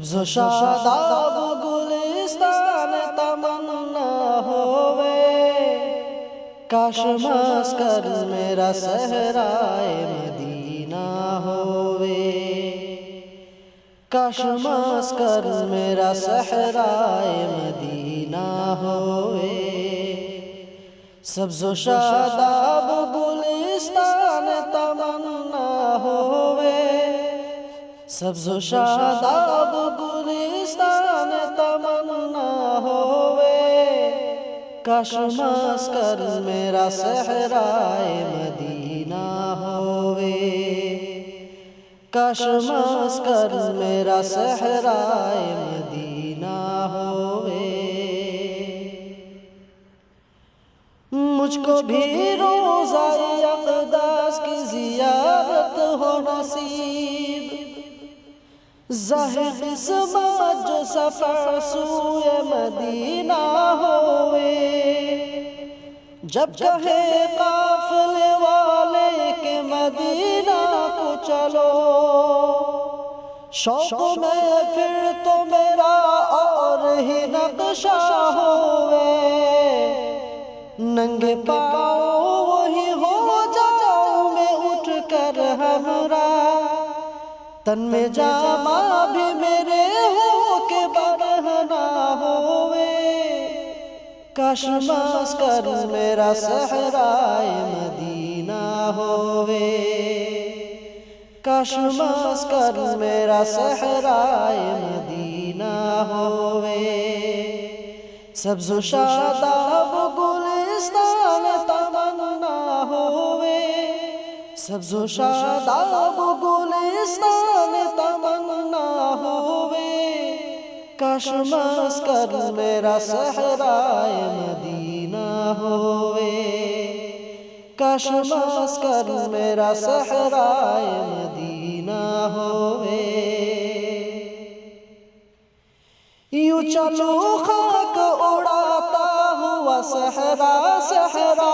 سبز و شاداب گلستان تمنا ہوئے، کاش مسکن میرا صحرائے مدینہ ہوئے، کاش مسکن میرا صحرائے مدینہ ہوئے۔ سبز و شاداب گلستان تمنا ہوئے، سبز و شاداب گلستان تمنا ہوئے، کاش مسکن میرا صحرائے مدینہ ہوئے، کاش مسکن میرا صحرائے مدینہ ہوئے۔ مجھ کو بھی روضہ اقدس کی زیارت ہو نصیب، ظاہر قسمت جو سفر سوئے مدینہ ہوئے، جب کہے قافلے والے کہ مدینہ کو چلو، شوق میں پھر تو میرا اور ہی نقشہ ہوئے، ننگے پاؤں وہی ہو جاؤں میں اٹھ کر ہمراہ، تن میں جامہ بھی میرے ہو کے برہنہ ہوئے، کاش مسکن میرا صحرائے مدینہ ہوئے، کاش مسکن میرا صحرائے مدینہ ہوئے۔ سبز و شاداب گلستان تمنا ہوئے، سبز و شاداب گلستان تمنا ہوئے، کاش مسکن میرا صحرائے مدینہ ہوئے، کاش مسکن میرا صحرائے مدینہ ہوئے۔ یوں چلو خاک اڑاتا ہوا صحرا صحرا،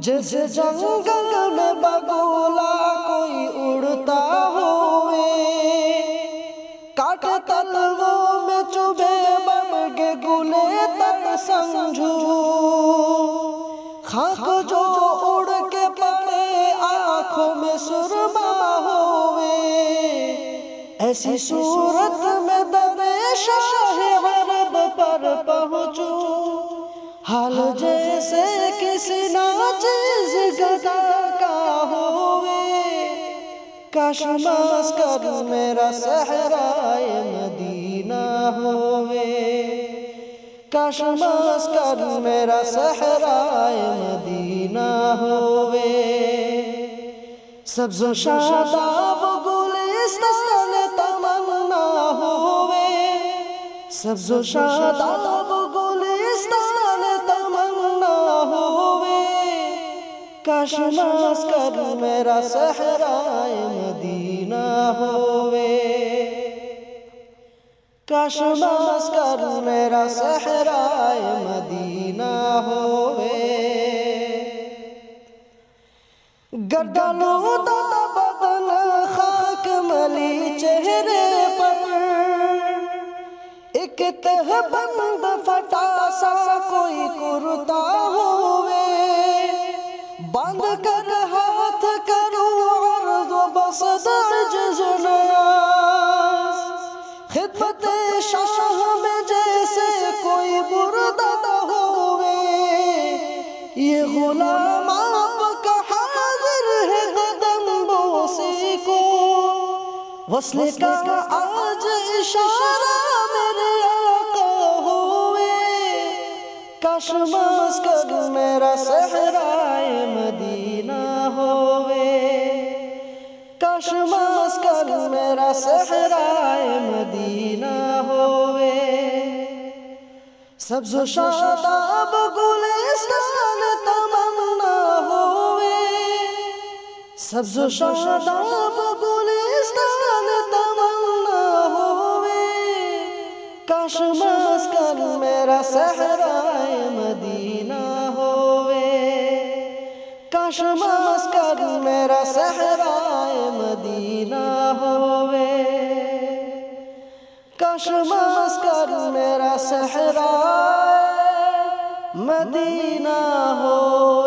جیسے جنگل میں بگولا کوئی اڑتا ہوئے، کاٹ تلووں میں چبھے برگ گلے تک سمجھو، خاک جو اڑ کے پڑے آنکھوں میں سرما ہوئے، ایسی صورت میں دبے شاہ عرب پر پہنچوں، حال جیسے کسی ناچیز گدا کا ہوئے، کاش مسکن میرا صحرائے مدینہ ہوئے، کاش مسکن میرا صحرائے مدینہ ہوئے۔ سبز و شاداب گلستان تمنا ہوئے، سبز و شاداب گلستان تمنا ہوئے، کاش مسکن میرا صحرائے مدینہ ہوئے، کاش مسکن میرا صحرائے مدینہ ہوئے۔ گردنوں دا بدن خاک ملی چہرے پر، ایک تہ بند پھٹا سا کوئی کرتا ہوئے، باندھ کر ہاتھ کروں عرض و بسط عجز و نیاز، خدمت شاہ میں جیسے کوئی بردہ ہوئے، یہ غلام آپ کا حاضر ہے قدم بوسی کو، وصل کا آج اشارہ میرے آقا ہوئے، کاش مسکن میرا صحرائے مدینہ ہوئے، کاش مسکن میرا صحرائے مدینہ ہوئے۔ سبز و شاداب گلستان تمنا ہوئے، سبز و شاداب گلستان تمنا ہوئے، کاش مسکن میرا صحرائے مدینہ ہوئے، کاش مسکن میرا صحرائے مدینہ ہوئے۔ کاش مسکن میرا صحرائے مدینہ ہو